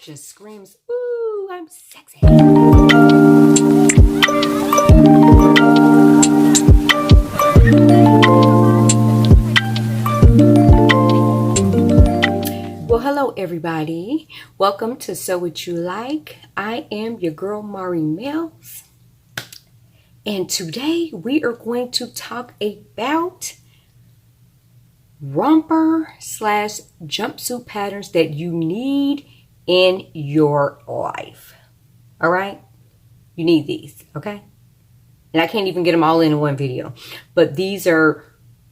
just screams, ooh, I'm sexy. Well, hello everybody. Welcome to Sew What You Like. I am your girl, Mari Mills. And today we are going to talk about romper / jumpsuit patterns that you need in your life. All right? You need these, okay? And I can't even get them all in one video. But these are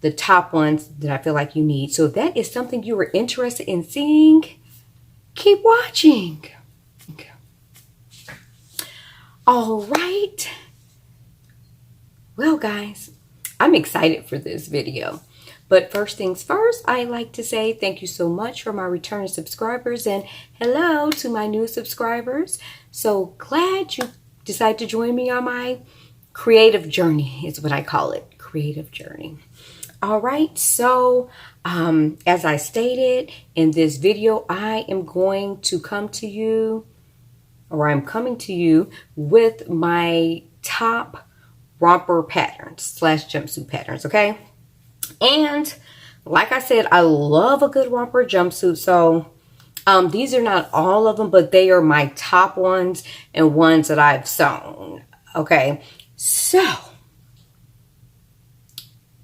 the top ones that I feel like you need. So if that is something you are interested in seeing, keep watching. Okay. All right. Well, guys, I'm excited for this video. But first things first, I'd like to say thank you so much for my returning subscribers and hello to my new subscribers. So glad you decided to join me on my creative journey is what I call it, creative journey. All right, so as I stated in this video, I am going to come to you, or I'm coming to you with my top romper patterns / jumpsuit patterns, okay? And like I said, I love a good romper jumpsuit. So these are not all of them, but they are my top ones and ones that I've sewn. Okay, so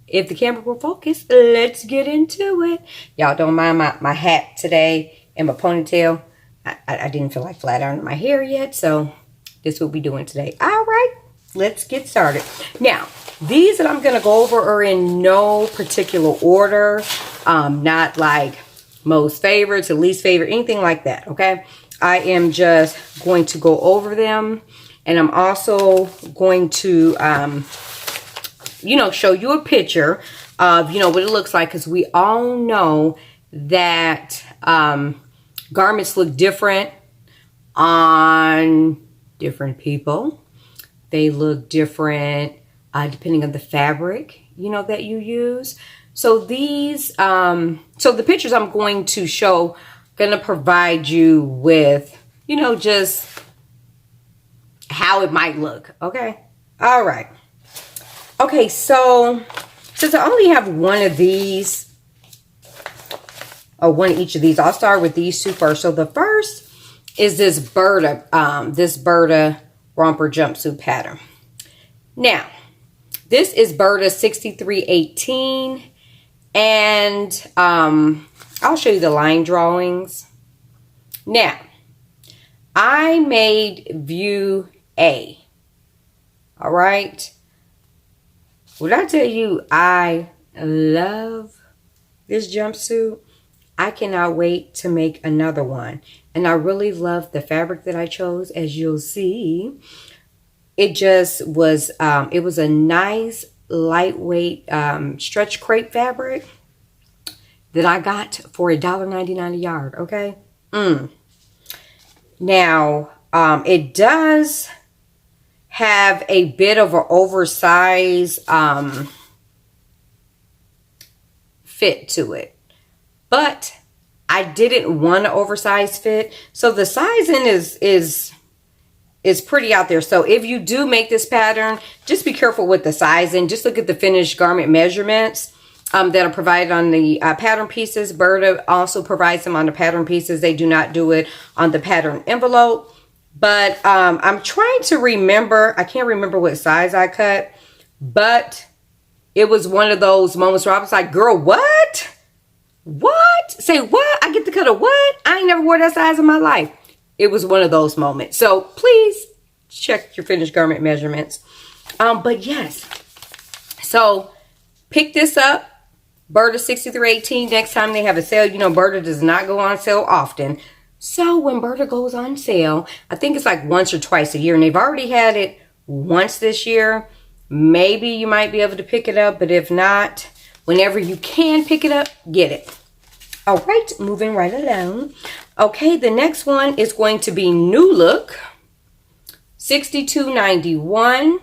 if the camera will focus, let's get into it. Y'all don't mind my hat today and my ponytail. I didn't feel like flat ironing my hair yet, so this is what we're doing today. All right, let's get started. Now, these that I'm going to go over are in no particular order. Not like most favorite to least favorite, anything like that, okay? I am just going to go over them. And I'm also going to, show you a picture of, what it looks like. Because we all know that garments look different on different people. They look different depending on the fabric, that you use. So these, so the pictures I'm going to show, going to provide you with, just how it might look. Okay. All right. Okay. So since I only have one of these, or one of each of these, I'll start with these two first. So the first is this Berta Romper jumpsuit pattern. Now, this is Berta 6318, and I'll show you the line drawings. Now, I made view A. All right. When I tell you I love this jumpsuit, I cannot wait to make another one. And I really love the fabric that I chose, as you'll see. It just was, it was a nice, lightweight stretch crepe fabric that I got for $1.99 a yard, okay? Now, it does have a bit of an oversized fit to it. But I didn't want an oversized fit. So the sizing is pretty out there. So if you do make this pattern, just be careful with the sizing. Just look at the finished garment measurements that are provided on the pattern pieces. Berta also provides them on the pattern pieces. They do not do it on the pattern envelope. But I'm trying to remember. I can't remember what size I cut. But it was one of those moments where I was like, girl, what? What? Say what? I get to cut a what? I ain't never wore that size in my life. It was one of those moments. So please check your finished garment measurements. But yes. So pick this up. Berta 6318. Next time they have a sale. Berta does not go on sale often. So when Berta goes on sale, I think it's like once or twice a year. And they've already had it once this year. Maybe you might be able to pick it up. But if not, whenever you can pick it up, get it. All right, moving right along. Okay, the next one is going to be New Look 6291.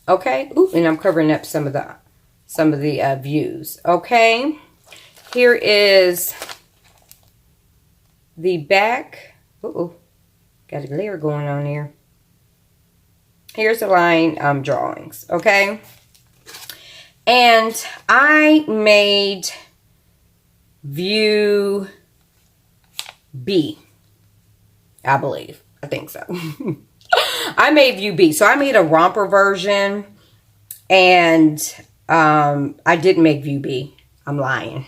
Okay, ooh, and I'm covering up some of the views. Okay, here is the back. Uh-oh, got a glare going on here. Here's the line drawings, okay? And I made view B, I believe. I think so. I made view B. So I made a romper version, and I didn't make view B. I'm lying.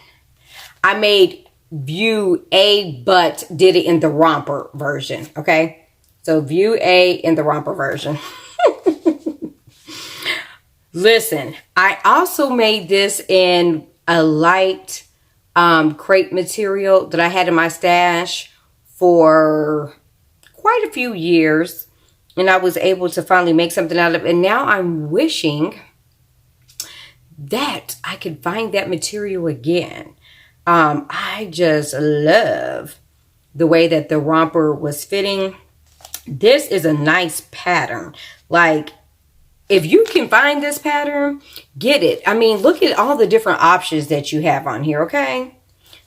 I made view A, but did it in the romper version, okay? So view A in the romper version. Listen, I also made this in a light crepe material that I had in my stash for quite a few years, and I was able to finally make something out of it. And now I'm wishing that I could find that material again. I just love the way that the romper was fitting. This is a nice pattern. Like, if you can find this pattern, get it. I mean, look at all the different options that you have on here, okay?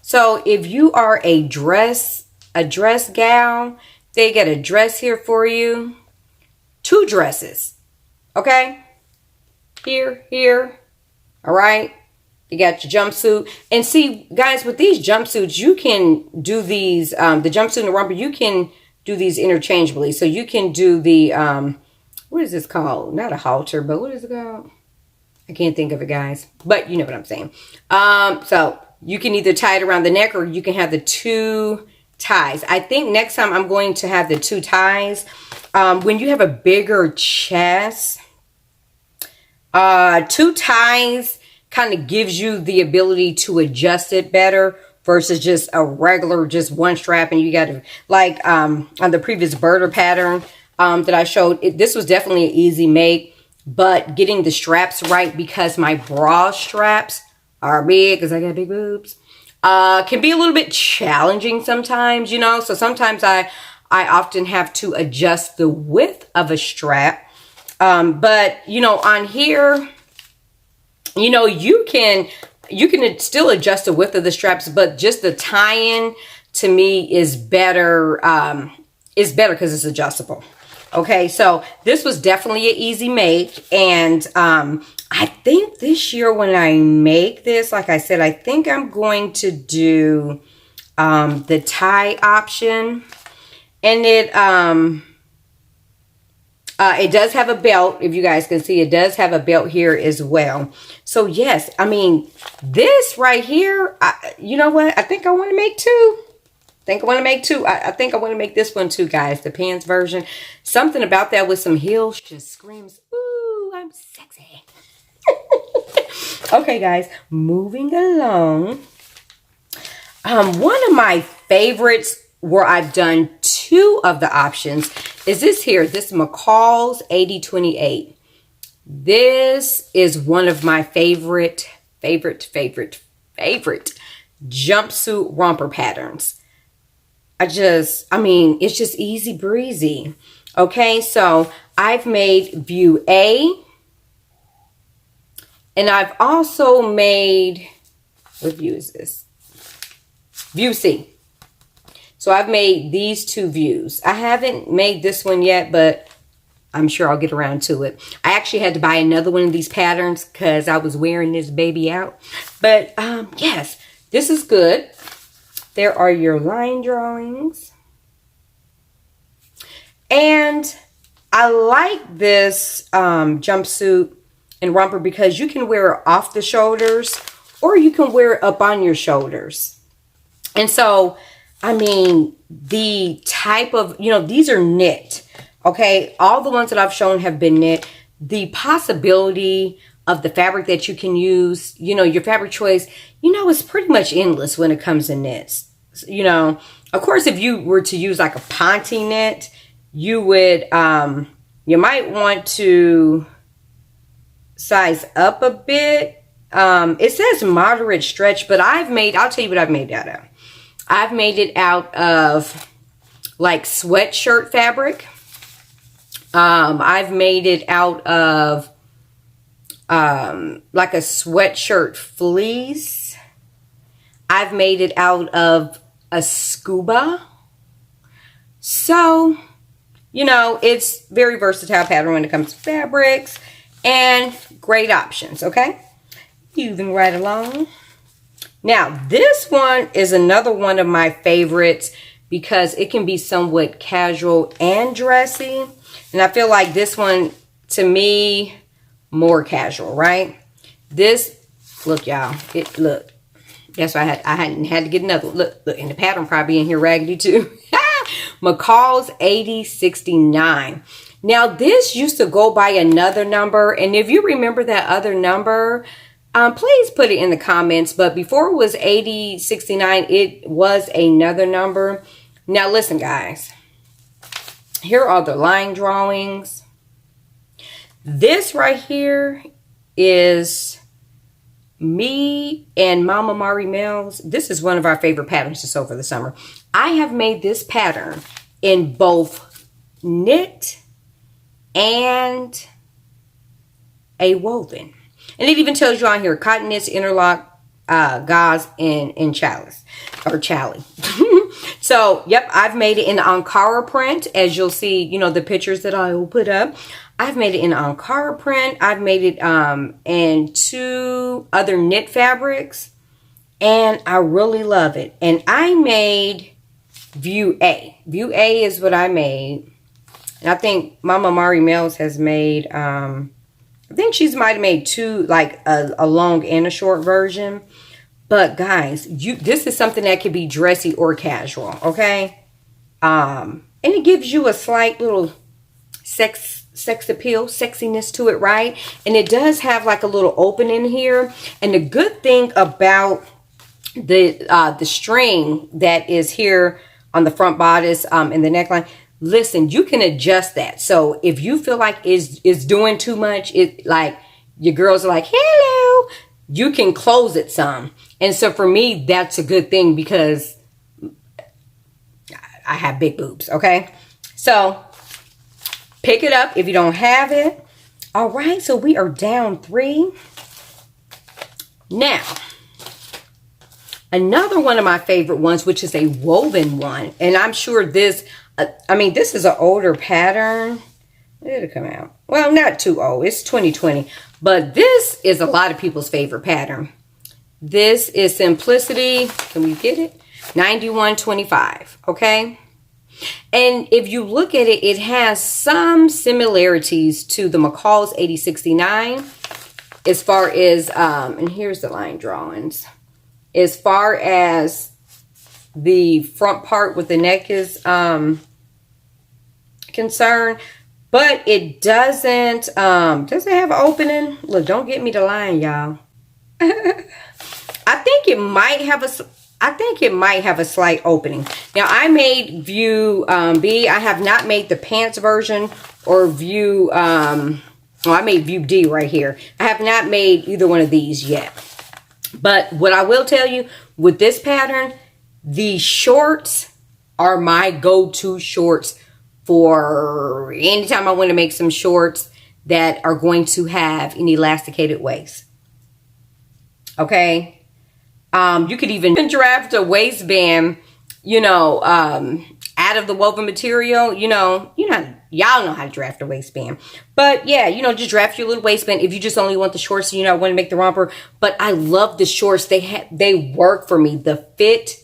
So if you are a dress gal, they got a dress here for you. 2 dresses, okay? Here, all right? You got your jumpsuit. And see, guys, with these jumpsuits, you can do these, the jumpsuit and the romper, you can do these interchangeably. So you can do the, what is this called? Not a halter, but what is it called? I can't think of it, guys. But you know what I'm saying. So you can either tie it around the neck, or you can have the 2 ties. I think next time I'm going to have the 2 ties. When you have a bigger chest, 2 ties kind of gives you the ability to adjust it better versus just a regular, just 1 strap. And you got to, like on the previous Berta pattern that I showed, this was definitely an easy make, but getting the straps right, because my bra straps are big because I got big boobs, can be a little bit challenging sometimes, you know. So sometimes I often have to adjust the width of a strap. But, you know, on here, you know, you can still adjust the width of the straps, but just the tie-in to me is better because it's adjustable. Okay, so this was definitely an easy make. And I think this year when I make this, like I said, I think I'm going to do the tie option. And it does have a belt. If you guys can see, it does have a belt here as well. So yes, I mean, this right here, you know what? I think I want to make 2. I think I want to make this one too, guys. The pants version. Something about that with some heels just screams, ooh, I'm sexy. Okay, guys, moving along. One of my favorites where I've done 2 of the options is this here. This McCalls 8028. This is one of my favorite jumpsuit romper patterns. I mean, it's just easy breezy. Okay, so I've made view A. And I've also made, what view is this? View C. So I've made these 2 views. I haven't made this one yet, but I'm sure I'll get around to it. I actually had to buy another one of these patterns because I was wearing this baby out. But yes, this is good. There are your line drawings. And I like this jumpsuit and romper because you can wear it off the shoulders or you can wear it up on your shoulders. And so, I mean, the type of, you know, these are knit. Okay, all the ones that I've shown have been knit. The possibility of the fabric that you can use, you know, your fabric choice, you know, is pretty much endless when it comes to knits. You know, of course, if you were to use like a ponte knit, you would, you might want to size up a bit. It says moderate stretch, but I'll tell you what I've made it out of. I've made it out of like sweatshirt fabric. I've made it out of like a sweatshirt fleece. I've made it out of a scuba. So, you know, it's very versatile pattern when it comes to fabrics and great options, okay? Moving right along. Now, this one is another one of my favorites because it can be somewhat casual and dressy. And I feel like this one, to me, more casual, right? This, look, y'all, look. That's why I hadn't had to get another one. Look, and the pattern probably in here raggedy too. McCalls 8069. Now, this used to go by another number. And if you remember that other number, please put it in the comments. But before it was 8069, it was another number. Now, listen, guys. Here are the line drawings. This right here is me and Mama Mari Mills. This is one of our favorite patterns just over the summer. I have made this pattern in both knit and a woven. And it even tells you on here, cotton knits, interlock, gauze, and chalice. Or chally. So, yep, I've made it in Ankara print. As you'll see, you know, the pictures that I will put up. I've made it in Ankara print. I've made it in 2 other knit fabrics. And I really love it. And I made View A. View A is what I made. And I think Mama Mari Mills has made, I think she's might have made 2, like a long and a short version. But guys, this is something that could be dressy or casual, okay? And it gives you a slight little sex appeal, sexiness to it, right? And it does have like a little opening here. And the good thing about the string that is here on the front bodice and the neckline, listen, you can adjust that. So if you feel like it's doing too much, it like your girls are like, hello, you can close it some. And so for me, that's a good thing because I have big boobs, okay? So pick it up if you don't have it. All right, so we are down 3. Now, another one of my favorite ones, which is a woven one. And I'm sure this, I mean, this is an older pattern. When did it come out? Well, not too old. It's 2020. But this is a lot of people's favorite pattern. This is Simplicity. Can we get it? 9125. Okay. And if you look at it, it has some similarities to the McCalls 8069 as far as, and here's the line drawings. As far as the front part with the neck is concerned, but it doesn't have an opening. Look, don't get me to lying, y'all. I think it might have a slight opening. Now, I made View B. I have not made the pants version or View, well, I made View D right here. I have not made either one of these yet. But what I will tell you, with this pattern, the shorts are my go-to shorts for anytime I want to make some shorts that are going to have an elasticated waist. Okay? You could even draft a waistband, you know, out of the woven material. Y'all know how to draft a waistband. But yeah, you know, just draft your little waistband if you just only want the shorts and you don't want to make the romper. But I love the shorts. They work for me. The fit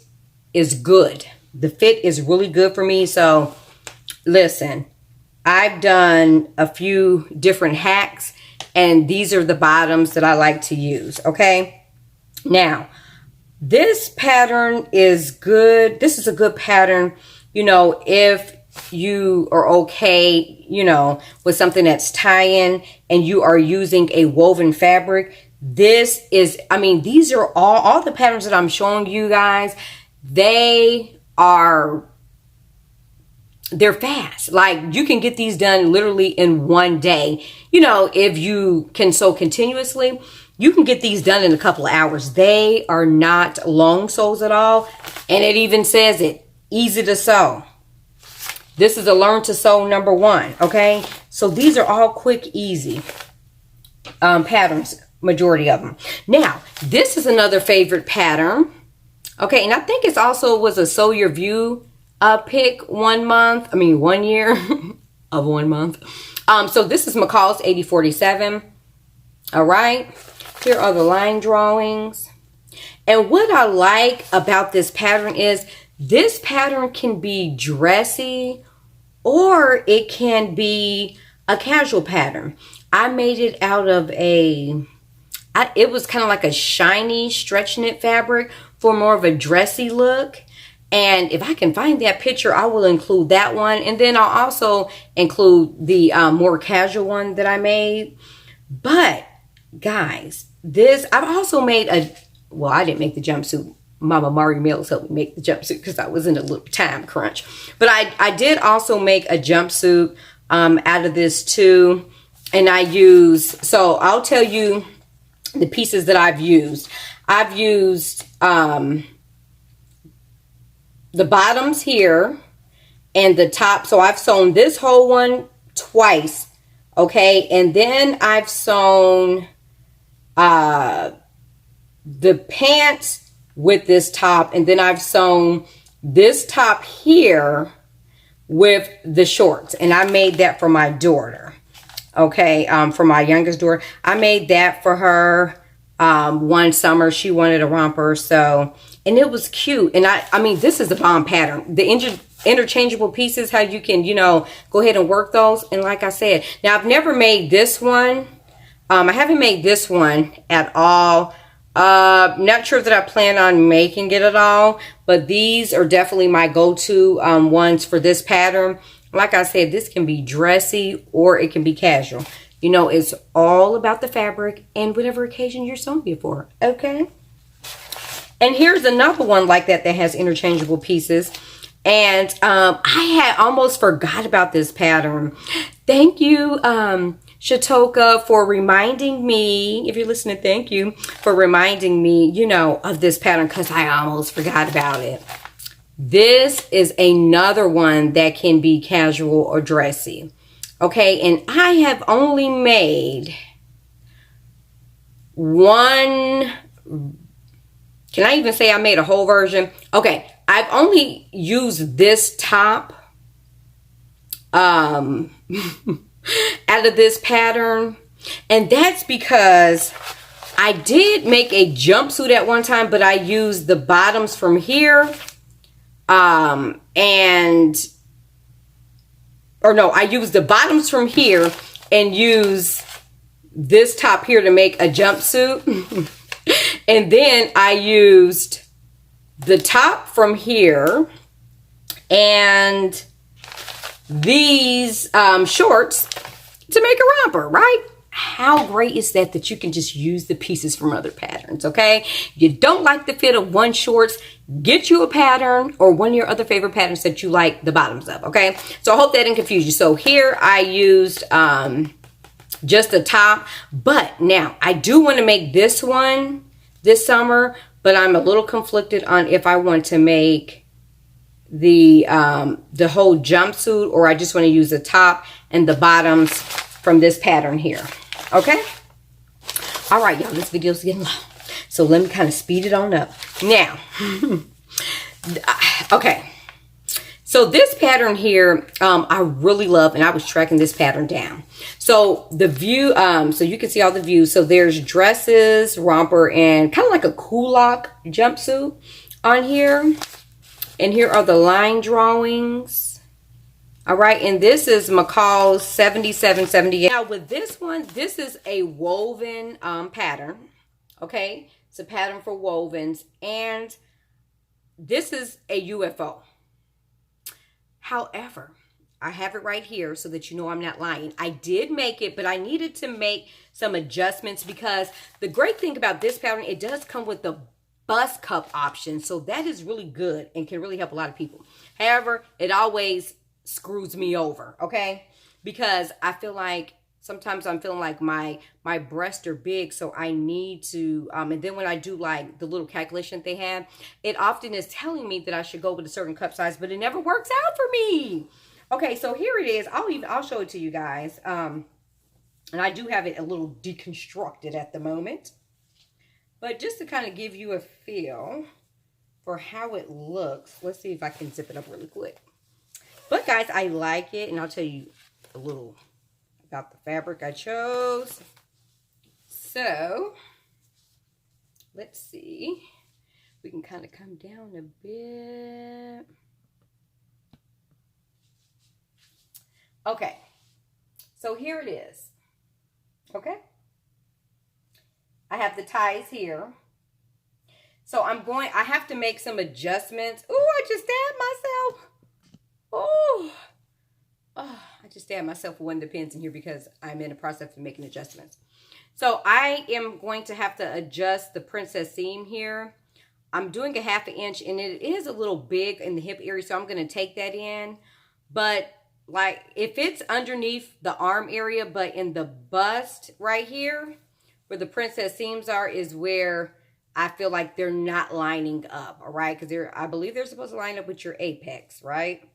is good. The fit is really good for me. So listen, I've done a few different hacks and these are the bottoms that I like to use. Okay. Now, this pattern is good. This is a good pattern, you know, if you are okay, you know, with something that's tie-in and you are using a woven fabric. This is, I mean, these are all the patterns that I'm showing you guys. They're fast. Like, you can get these done literally in one day. You know, if you can sew continuously, you can get these done in a couple of hours. They are not long sews at all. And it even says it, easy to sew. This is a learn to sew number 1. Okay. So these are all quick, easy patterns, majority of them. Now, this is another favorite pattern. Okay. And I think it's also was a Sew Your View pick 1 month, 1 year of 1 month. So this is McCalls 8047. All right. Here are the line drawings. And what I like about this pattern is this pattern can be dressy or it can be a casual pattern. I made it out of it was kind of like a shiny stretch knit fabric for more of a dressy look. And if I can find that picture, I will include that one. And then I'll also include the more casual one that I made. But guys, I've also made I didn't make the jumpsuit. Mama Mari Mills helped me make the jumpsuit because I was in a little time crunch. But I did also make a jumpsuit out of this too. And so I'll tell you the pieces that I've used. I've used the bottoms here and the top. So I've sewn this whole one twice. Okay. And then I've sewn the pants with this top. And then I've sewn this top here with the shorts. And I made that for my daughter. Okay. For my youngest daughter. I made that for her one summer. She wanted a romper. So, and it was cute. And I mean, this is a bomb pattern. The interchangeable pieces, how you can, go ahead and work those. And like I said, now I've never made this one. I haven't made this one at all. Not sure that I plan on making it at all, but these are definitely my go-to ones for this pattern. Like I said, this can be dressy or it can be casual. It's all about the fabric and whatever occasion you're sewing it for. Okay. And here's another one like that has interchangeable pieces. And I had almost forgot about this pattern. Thank you, Shatoka, for reminding me. If you're listening, thank you for reminding me, of this pattern because I almost forgot about it. This is another one that can be casual or dressy. Okay, and I have only made one. Can I even say I made a whole version? Okay, I've only used this top out of this pattern. And that's because I did make a jumpsuit at one time, but I used the bottoms from here. I used the bottoms from here and used this top here to make a jumpsuit. And then I used the top from here and these shorts to make a romper, right? How great is that you can just use the pieces from other patterns, okay? If you don't like the fit of one shorts, get you a pattern or one of your other favorite patterns that you like the bottoms of, okay? So I hope that didn't confuse you. So here I used just the top, but now I do want to make this one this summer, but I'm a little conflicted on if I want to make the whole jumpsuit or I just want to use the top and the bottoms from this pattern here. Okay? All right, y'all, this video's getting long. So let me kind of speed it on up. Now, okay. So this pattern here, I really love, and I was tracking this pattern down. So the view, so you can see all the views. So there's dresses, romper, and kind of like a kulak jumpsuit on here. And here are the line drawings. All right, and this is McCalls 7778. Now with this one, this is a woven pattern. Okay, it's a pattern for wovens, and this is a UFO. However, I have it right here so that you know I'm not lying. I did make it, but I needed to make some adjustments because the great thing about this pattern, it does come with the bust cup option. So that is really good and can really help a lot of people. However, it always screws me over, okay? Because I feel like sometimes I'm feeling like my breasts are big, so I need to, and then when I do like the little calculation they have, it often is telling me that I should go with a certain cup size, but it never works out for me. Okay, so here it is. I'll show it to you guys. And I do have it a little deconstructed at the moment. But just to kind of give you a feel, for how it looks. Let's see if I can zip it up really quick. But guys, I like it, and I'll tell you a little about the fabric I chose. So, let's see. We can kind of come down a bit. Okay, so here it is. Okay, I have the ties here. So I have to make some adjustments. Oh, I just stabbed myself. Oh, I just stabbed myself with one of the pins in here because I'm in the process of making adjustments. So I am going to have to adjust the princess seam here. I'm doing a 1/2 inch, and it is a little big in the hip area, so I'm going to take that in. But like if it's underneath the arm area, but in the bust right here, where the princess seams are, is where I feel like they're not lining up, all right? Because I believe they're supposed to line up with your apex, right?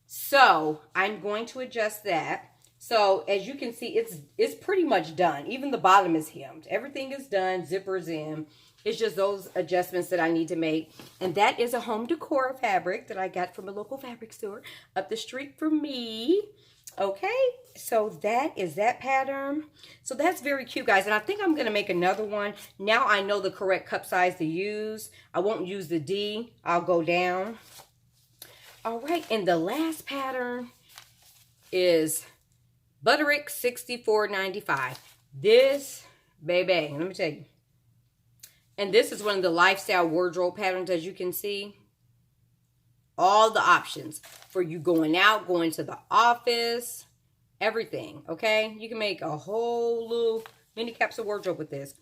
So I'm going to adjust that. So as you can see, it's pretty much done. Even the bottom is hemmed. Everything is done. Zipper's in. It's just those adjustments that I need to make. And that is a home decor fabric that I got from a local fabric store up the street from me. Okay, so that is that pattern. So that's very cute, guys. And I think I'm going to make another one. Now I know the correct cup size to use. I won't use the D. I'll go down. All right, and the last pattern is Butterick 64.95. This, baby, let me tell you. And this is one of the lifestyle wardrobe patterns, as you can see. All the options for you going out, going to the office, everything, okay? You can make a whole little mini capsule wardrobe with this.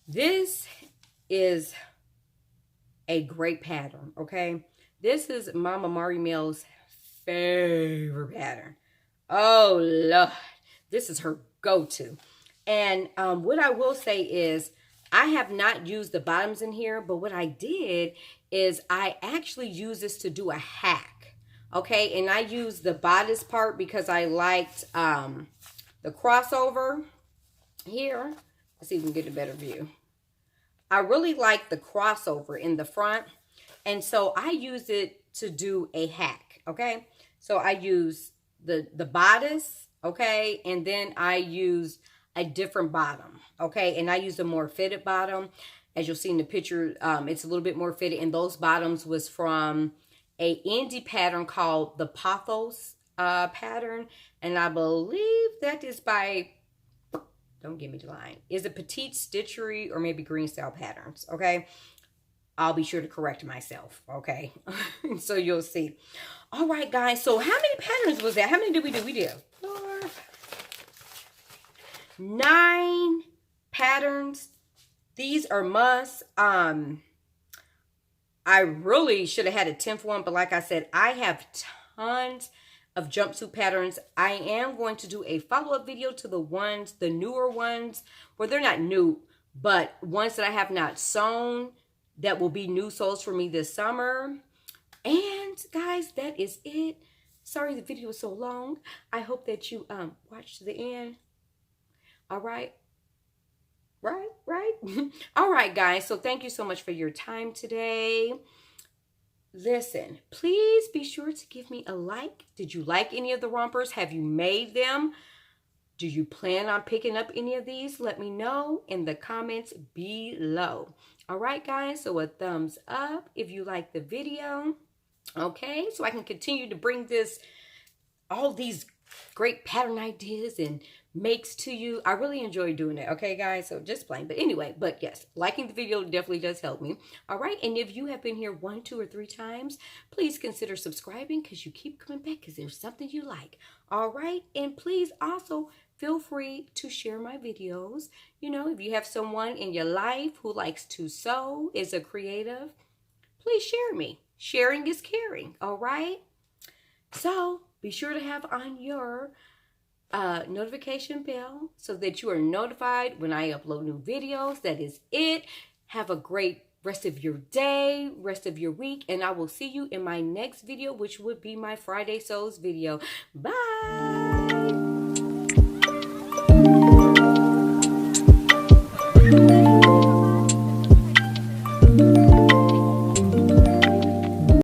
This is a great pattern, okay? This is Mama Mari Mills' favorite pattern. Oh, Lord. This is her go-to. And what I will say is I have not used the bottoms in here, but what I did is I actually used this to do a hack, okay? And I used the bodice part because I liked the crossover here. Let's see if we can get a better view. I really like the crossover in the front, and so I used it to do a hack, okay? So I used the bodice, okay? And then I used a different bottom, okay? And I used a more fitted bottom. As you'll see in the picture, it's a little bit more fitted. And those bottoms was from a indie pattern called the Pothos pattern. And I believe that is by, don't give me the line, is it Petite Stitchery or maybe Green Style Patterns, okay? I'll be sure to correct myself, okay? So you'll see. All right, guys. So how many patterns was that? How many did we do? We did 4, 9 patterns. These are musts. I really should have had a 10th one, but like I said, I have tons of jumpsuit patterns. I am going to do a follow-up video to the newer ones, well, they're not new, but ones that I have not sewn that will be new soles for me this summer. And guys, that is it. Sorry the video was so long. I hope that you watched to the end. All right. Right. All right, guys. So thank you so much for your time today. Listen, please be sure to give me a like. Did you like any of the rompers? Have you made them? Do you plan on picking up any of these? Let me know in the comments below. All right, guys. So a thumbs up if you like the video. Okay, so I can continue to bring all these great pattern ideas and makes to you. I really enjoy doing it. Okay, guys, so just plain. But anyway, but yes, liking the video definitely does help me. All right, and if you have been here 1, 2, or 3 times, please consider subscribing because you keep coming back because there's something you like. All right, and please also feel free to share my videos. You know, if you have someone in your life who likes to sew, is a creative, please share me. Sharing is caring, all right? So be sure to have on your notification bell so that you are notified when I upload new videos. That is it. Have a great rest of your day, rest of your week, and I will see you in my next video, which would be my Friday Sews video. Bye!